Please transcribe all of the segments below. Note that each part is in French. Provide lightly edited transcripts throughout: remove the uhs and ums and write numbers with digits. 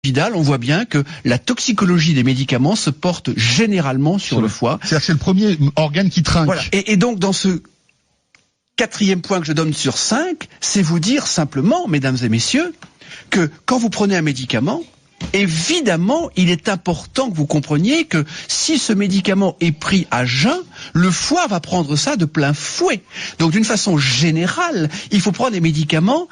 Vidal, on voit bien que la toxicologie des médicaments se porte généralement sur le foie. C'est-à-dire que c'est le premier organe qui trinque. Voilà. Et donc, dans ce 4e point que je donne sur 5, c'est vous dire simplement, mesdames et messieurs, que quand vous prenez un médicament, évidemment, il est important que vous compreniez que si ce médicament est pris à jeun, le foie va prendre ça de plein fouet. Donc, d'une façon générale, il faut prendre des médicaments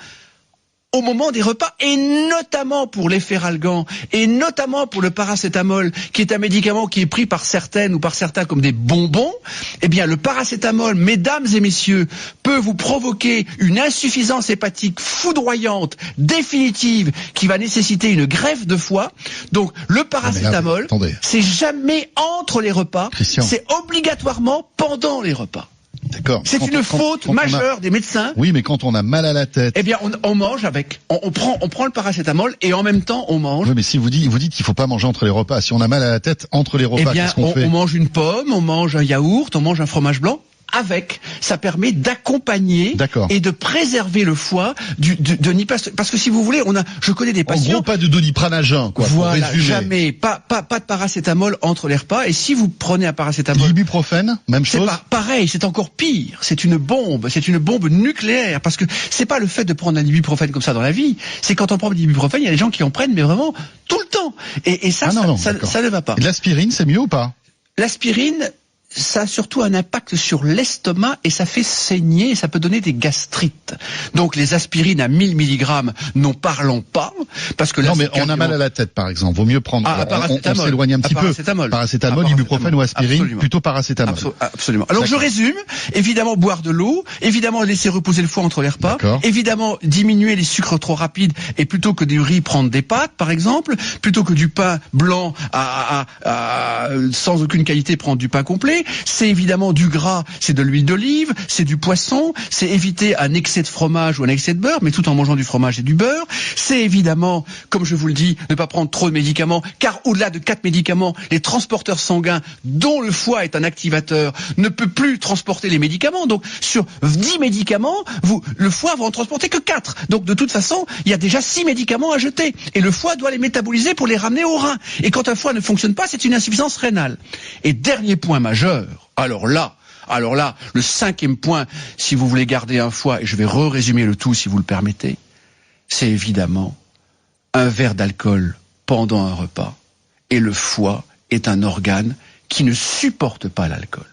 au moment des repas, et notamment pour les feralgan, et notamment pour le paracétamol, qui est un médicament qui est pris par certaines ou par certains comme des bonbons. Eh bien, le paracétamol, mesdames et messieurs, peut vous provoquer une insuffisance hépatique foudroyante, définitive, qui va nécessiter une greffe de foie. Donc, le paracétamol, c'est jamais entre les repas, c'est obligatoirement pendant les repas. D'accord. C'est une faute majeure des médecins. Oui, mais quand on a mal à la tête. Eh bien, on mange avec. On prend le paracétamol et en même temps, on mange. Oui, mais si vous dites qu'il faut pas manger entre les repas. Si on a mal à la tête entre les repas, qu'est-ce qu'on fait ? On mange une pomme, on mange un yaourt, on mange un fromage blanc. Avec, ça permet d'accompagner et de préserver le foie parce que si vous voulez, je connais des patients. En gros, pas de Doliprane à jeun, quoi. Voilà, jamais, pas de paracétamol entre les repas. Et si vous prenez un paracétamol, l'ibuprofène, même chose. C'est pareil, c'est encore pire. C'est une bombe nucléaire. Parce que c'est pas le fait de prendre un ibuprofène comme ça dans la vie. C'est quand on prend de l'ibuprofène, il y a des gens qui en prennent, mais vraiment tout le temps. Et ça, ça ne va pas. L'aspirine, c'est mieux ou pas ? L'aspirine, ça a surtout un impact sur l'estomac et ça fait saigner et ça peut donner des gastrites. Donc les aspirines à 1000 mg, n'en parlons pas, parce que non, mais on a mal à la tête, par exemple. Vaut mieux prendre. On s'éloigne un petit peu. Paracétamol, ibuprofène ou aspirine, absolument. Plutôt paracétamol. Absolument. Alors je résume. Évidemment, boire de l'eau. Évidemment, laisser reposer le foie entre les repas. Évidemment, diminuer les sucres trop rapides et plutôt que du riz, prendre des pâtes, par exemple. Plutôt que du pain blanc sans aucune qualité, prendre du pain complet. C'est évidemment du gras, c'est de l'huile d'olive, c'est du poisson, c'est éviter un excès de fromage ou un excès de beurre, mais tout en mangeant du fromage et du beurre. C'est évidemment, comme je vous le dis, ne pas prendre trop de médicaments, car au-delà de 4 médicaments, les transporteurs sanguins, dont le foie est un activateur, ne peut plus transporter les médicaments. Donc, sur 10 médicaments, le foie va en transporter que 4. Donc, de toute façon, il y a déjà 6 médicaments à jeter. Et le foie doit les métaboliser pour les ramener au rein. Et quand un foie ne fonctionne pas, c'est une insuffisance rénale. Et dernier point majeur, alors là, le 5e point, si vous voulez garder un foie, et je vais résumer le tout si vous le permettez, c'est évidemment un verre d'alcool pendant un repas. Et le foie est un organe qui ne supporte pas l'alcool.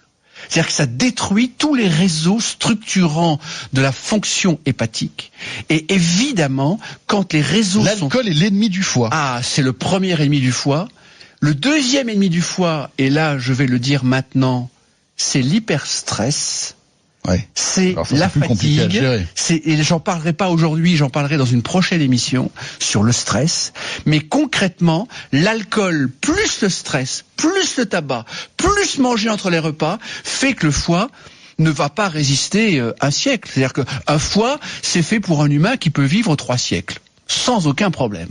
C'est-à-dire que ça détruit tous les réseaux structurants de la fonction hépatique. Et évidemment, quand les réseaux L'alcool est l'ennemi du foie. Ah, c'est le premier ennemi du foie. Le deuxième ennemi du foie, et là je vais le dire maintenant, c'est l'hyperstress, c'est la fatigue, et j'en parlerai pas aujourd'hui, j'en parlerai dans une prochaine émission sur le stress, mais concrètement, l'alcool plus le stress, plus le tabac, plus manger entre les repas, fait que le foie ne va pas résister un siècle. C'est-à-dire qu'un foie, c'est fait pour un humain qui peut vivre 3 siècles, sans aucun problème.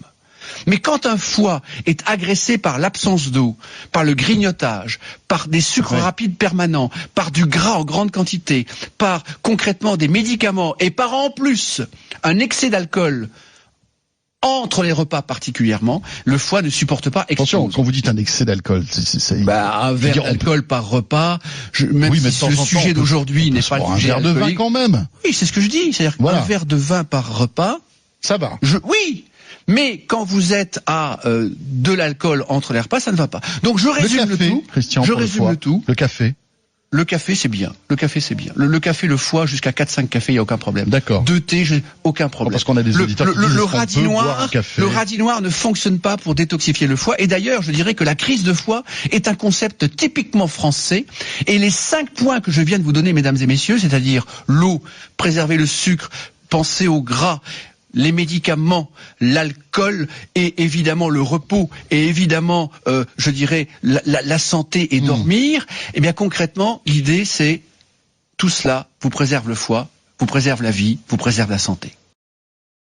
Mais quand un foie est agressé par l'absence d'eau, par le grignotage, par des sucres rapides permanents, par du gras en grande quantité, par concrètement des médicaments et par en plus un excès d'alcool entre les repas particulièrement, le foie ne supporte pas. Attention, quand vous dites un excès d'alcool, un verre d'alcool par repas, même si le sujet d'aujourd'hui n'est pas le sujet un verre de vin quand même. Oui, c'est ce que je dis, c'est-à-dire qu'un verre de vin par repas, ça va. Oui. Mais quand vous êtes à de l'alcool entre les repas, ça ne va pas. Donc je résume le tout. Christian, je résume le tout. Le café. Le café, c'est bien. Le café, c'est bien. Le café, le foie, jusqu'à 4-5 cafés, il n'y a aucun problème. D'accord. 2 thés, j'ai aucun problème. Parce qu'on a des auditeurs qui disent le radis noir ne fonctionne pas pour détoxifier le foie. Et d'ailleurs, je dirais que la crise de foie est un concept typiquement français. Et les 5 points que je viens de vous donner, mesdames et messieurs, c'est-à-dire l'eau, préserver le sucre, penser au gras, les médicaments, l'alcool et évidemment le repos et évidemment, je dirais, la santé et dormir, eh bien concrètement, l'idée c'est tout cela vous préserve le foie, vous préserve la vie, vous préserve la santé.